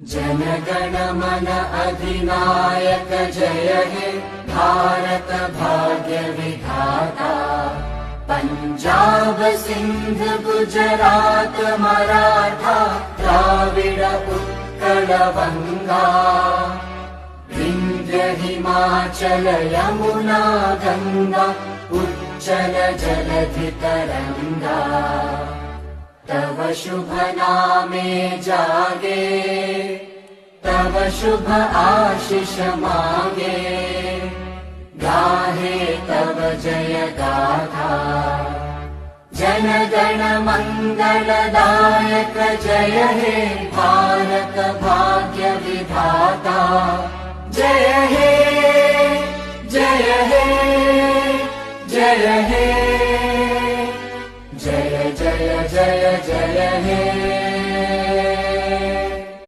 जनगण मन अधिनायक जय हे भारत भाग्य विधाता। पंजाब सिंध गुजरात मराठा द्राविड उत्कल बंगा। विंध्य हिमाचल यमुना गंगा उच्चल जलधि तरंगा। तव शुभ नामे जागे तव शुभ आशीष मागे। गाहे तव जय गाथा जनगण मंगलदायक जय हे भारत भाग्य विधाता। जय हे जय हे जय हे जय जय जय जय हे।